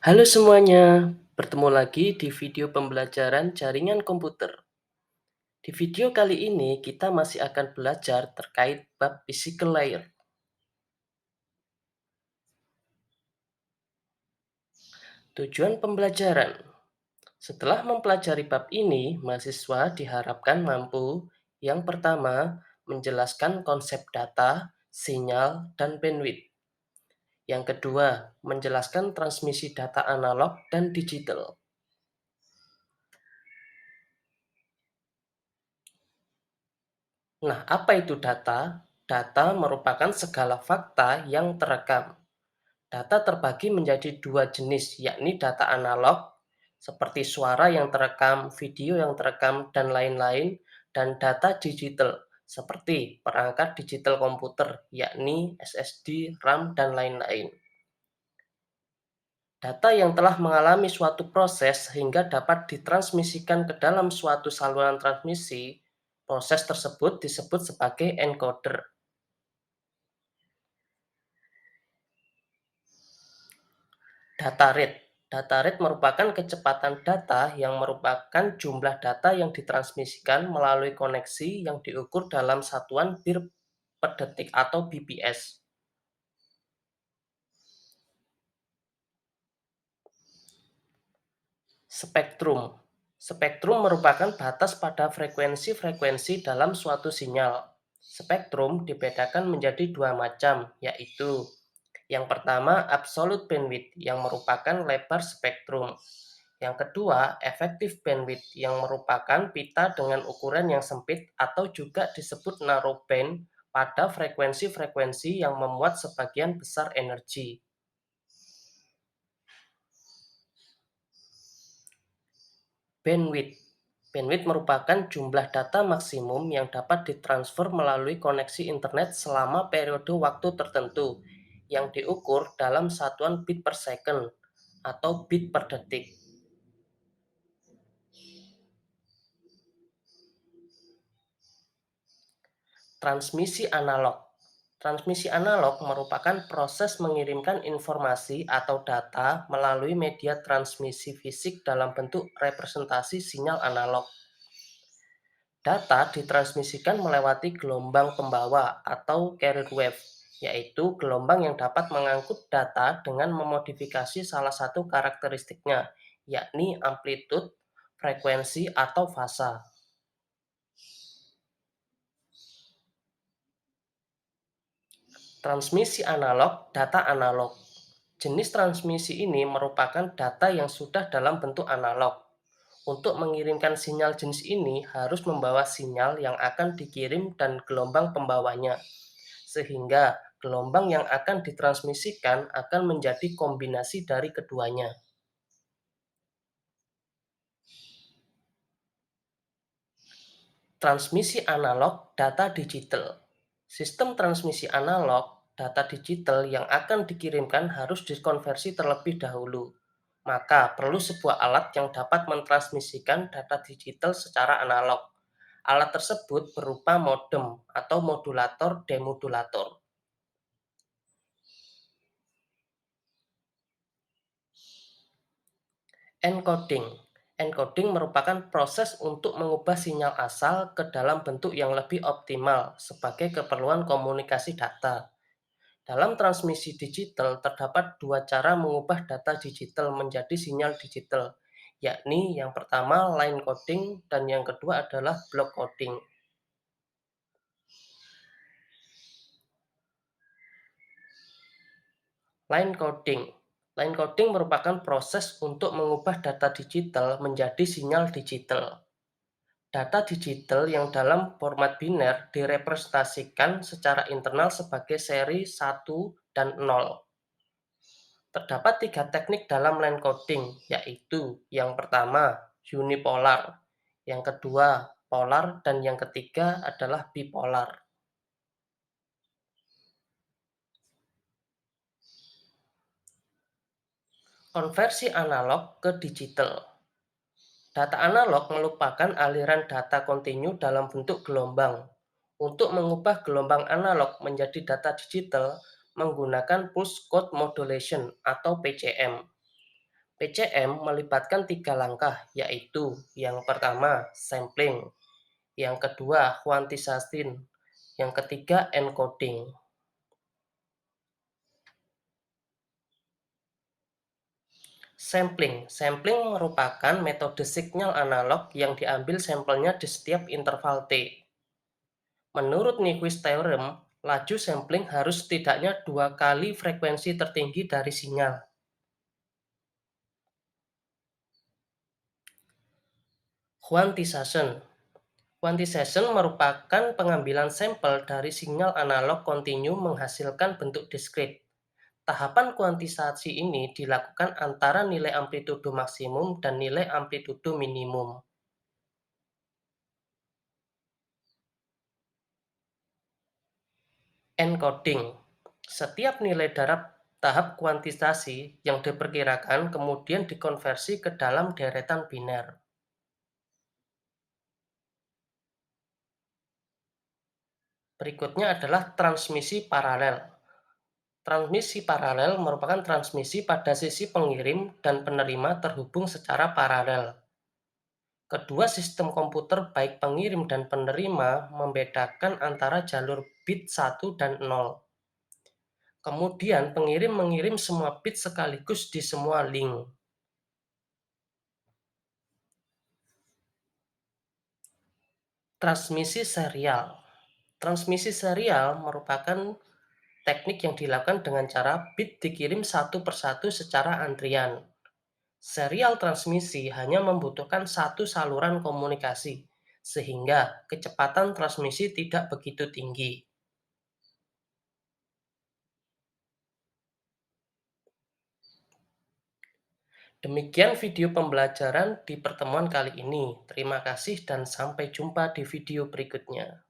Halo semuanya, bertemu lagi di video pembelajaran jaringan komputer. Di video kali ini kita masih akan belajar terkait bab physical layer. Tujuan pembelajaran. Setelah mempelajari bab ini, mahasiswa diharapkan mampu yang pertama, menjelaskan konsep data, sinyal, dan bandwidth. Yang kedua, menjelaskan transmisi data analog dan digital. Nah, apa itu data? Data merupakan segala fakta yang terekam. Data terbagi menjadi dua jenis, yakni data analog, seperti suara yang terekam, video yang terekam, dan lain-lain, dan data digital, seperti perangkat digital komputer, yakni SSD, RAM, dan lain-lain. Data yang telah mengalami suatu proses sehingga dapat ditransmisikan ke dalam suatu saluran transmisi, proses tersebut disebut sebagai encoder. Data rate. Data rate merupakan kecepatan data yang merupakan jumlah data yang ditransmisikan melalui koneksi yang diukur dalam satuan bit per detik atau bps. Spektrum. Spektrum merupakan batas pada frekuensi-frekuensi dalam suatu sinyal. Spektrum dibedakan menjadi dua macam, yaitu yang pertama absolute bandwidth yang merupakan lebar spektrum. Yang kedua, efektif bandwidth yang merupakan pita dengan ukuran yang sempit atau juga disebut narrowband pada frekuensi-frekuensi yang memuat sebagian besar energi. Bandwidth. Bandwidth merupakan jumlah data maksimum yang dapat ditransfer melalui koneksi internet selama periode waktu tertentu yang diukur dalam satuan bit per second atau bit per detik. Transmisi analog. Transmisi analog merupakan proses mengirimkan informasi atau data melalui media transmisi fisik dalam bentuk representasi sinyal analog. Data ditransmisikan melewati gelombang pembawa atau carrier wave, yaitu gelombang yang dapat mengangkut data dengan memodifikasi salah satu karakteristiknya, yakni amplitude, frekuensi, atau fasa. Transmisi analog, data analog. Jenis transmisi ini merupakan data yang sudah dalam bentuk analog. Untuk mengirimkan sinyal jenis ini harus membawa sinyal yang akan dikirim dan gelombang pembawanya. Sehingga gelombang yang akan ditransmisikan akan menjadi kombinasi dari keduanya. Transmisi analog, data digital. Sistem transmisi analog, data digital yang akan dikirimkan harus dikonversi terlebih dahulu. Maka perlu sebuah alat yang dapat mentransmisikan data digital secara analog. Alat tersebut berupa modem atau modulator demodulator. Encoding. Encoding merupakan proses untuk mengubah sinyal asal ke dalam bentuk yang lebih optimal sebagai keperluan komunikasi data. Dalam transmisi digital terdapat dua cara mengubah data digital menjadi sinyal digital, yakni yang pertama line coding dan yang kedua adalah block coding. Line coding. Line coding merupakan proses untuk mengubah data digital menjadi sinyal digital. Data digital yang dalam format biner direpresentasikan secara internal sebagai seri 1 dan 0. Terdapat tiga teknik dalam line coding, yaitu yang pertama unipolar, yang kedua polar, dan yang ketiga adalah bipolar. Konversi analog ke digital. Data analog merupakan aliran data kontinu dalam bentuk gelombang. Untuk mengubah gelombang analog menjadi data digital menggunakan pulse code modulation atau PCM. PCM melibatkan 3 langkah, yaitu yang pertama sampling, yang kedua kuantisasi, yang ketiga encoding. Sampling merupakan metode sinyal analog yang diambil sampelnya di setiap interval T. Menurut Nyquist Theorem, laju sampling harus setidaknya 2 kali frekuensi tertinggi dari sinyal. Quantization. Quantization merupakan pengambilan sampel dari sinyal analog kontinu menghasilkan bentuk diskrit. Tahapan kuantisasi ini dilakukan antara nilai amplitudo maksimum dan nilai amplitudo minimum. Encoding. Setiap nilai darab tahap kuantisasi yang diperkirakan kemudian dikonversi ke dalam deretan biner. Berikutnya adalah transmisi paralel. Transmisi paralel merupakan transmisi pada sisi pengirim dan penerima terhubung secara paralel. Kedua sistem komputer baik pengirim dan penerima membedakan antara jalur bit 1 dan 0. Kemudian pengirim mengirim semua bit sekaligus di semua link. Transmisi serial. Transmisi serial merupakan teknik yang dilakukan dengan cara bit dikirim satu persatu secara antrian. Serial transmisi hanya membutuhkan satu saluran komunikasi, sehingga kecepatan transmisi tidak begitu tinggi. Demikian video pembelajaran di pertemuan kali ini. Terima kasih dan sampai jumpa di video berikutnya.